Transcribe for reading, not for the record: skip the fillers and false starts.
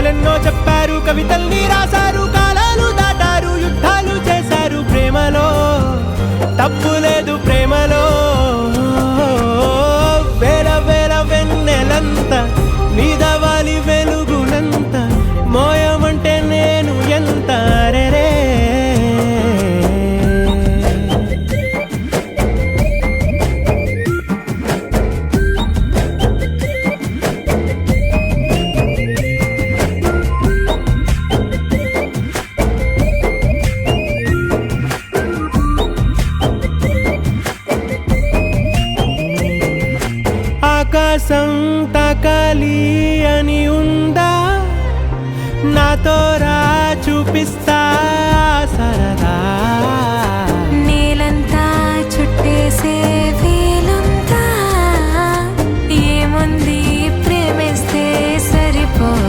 కథలెన్నో చెప్పారు, కవితల్ని రాశారు, కాలాలు దాటారు, యుద్ధాలు చేశారు. ప్రేమలో తప్పు లేదు, ప్రేమలో వేల వేల వెన్నెలంత నీదవాలి వెలుగునంత, మోయమంటే నేను ఎంత రే. ఆకాశం తాకాలి అని ఉందా, నాతో